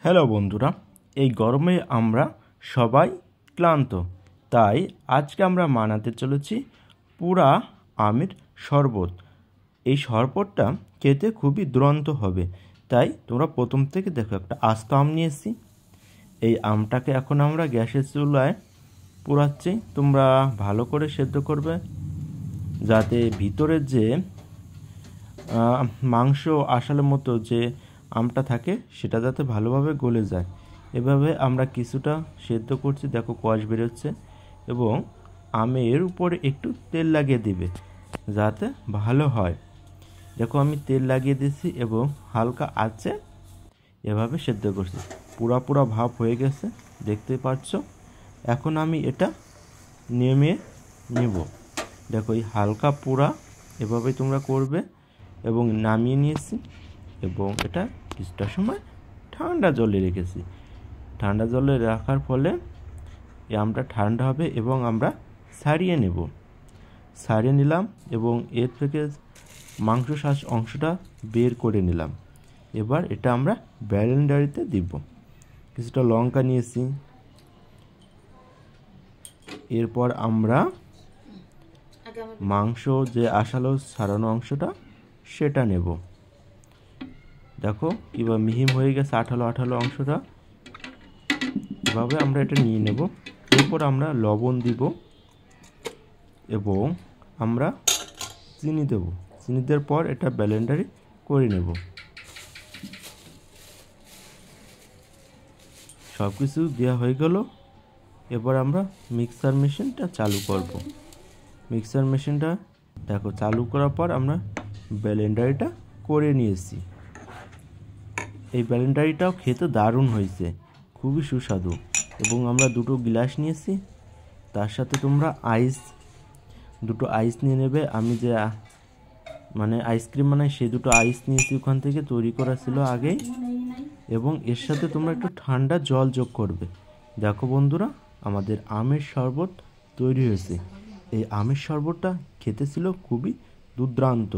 Hello বন্ধুরা, এই গরমে আমরা সবাই ক্লান্ত, তাই আজকে আমরা বানাতে চলেছি পুরা আমের শরবত। এই শরবতটা খেতে খুবই দুরন্ত হবে, তাই তোমরা প্রথম থেকে দেখো। একটা আস্ত আম নিয়ে এসেছি। এই আমটাকে এখন আমরা গ্যাসের চুলায় পোড়াচ্ছি। তোমরা ভালো করে সেদ্ধ করবে, যাতে ভিতরের যে মাংস আঁশালের মতো যে আমটা থাকে সেটা যাতে ভালোভাবে গলে যায়। এভাবে আমরা কিছুটা সেদ্ধ করছি। দেখো কোয়াশ বেরোচ্ছে, এবং আমের উপরে একটু তেল লাগিয়ে দিবে যাতে ভালো হয়। দেখো আমি তেল লাগিয়ে দিয়েছি এবং হালকা আঁচে এভাবে সেদ্ধ করছি। পুরা পুরা ভাব হয়ে গেছে, দেখতে পাচ্ছ। এখন আমি এটা নেমে নেব। দেখো এই হালকা পুরা এভাবেই তোমরা করবে, এবং নামিয়ে নিয়েছি এবং এটা কিছুটা সময় ঠান্ডা জলে রেখেছি। ঠান্ডা জলে রাখার ফলে এই আমটা ঠান্ডা হবে এবং আমরা ছাড়িয়ে নেব। ছাড়িয়ে নিলাম এবং এর থেকে মাংস অংশটা বের করে নিলাম। এবার এটা আমরা ব্লেন্ডারে দিব। কিছুটা লঙ্কা নিয়েছি। এরপর আমরা মাংস যে আঁশালো ছাড়ানো অংশটা সেটা নেব। দেখো কিভাবে মিহিম হয়ে গেছে আঠালো আঠালো অংশটা। এভাবে আমরা এটা নিয়ে নেব। এরপর আমরা লবণ দিব এবং আমরা চিনি দেব। চিনি দেওয়ার পর এটা ব্লেন্ডারে করে নেব। সব কিছু দেওয়া হয়ে গেল। এবার আমরা মিক্সার মেশিনটা চালু করব। মিক্সার মেশিনটা দেখো চালু করার পর আমরা ব্লেন্ডারটা করে নিয়েছি। এই ব্লেন্ডারটাও খেতে দারুণ হয়েছে, খুবই সুস্বাদু। এবং আমরা দুটো গ্লাস নিয়েছি, তার সাথে তোমরা দুটো আইস নিয়ে নেবে। আমি যে আইসক্রিম বানাই সেই দুটো আইস নিয়েছি, ওখান থেকে তৈরি করা ছিল আগেই। এবং এর সাথে তোমরা একটু ঠান্ডা জল যোগ করবে। দেখো বন্ধুরা, আমাদের আমের শরবত তৈরি হয়েছে। এই আমের শরবতটা খেতে ছিল খুবই দুর্দান্ত।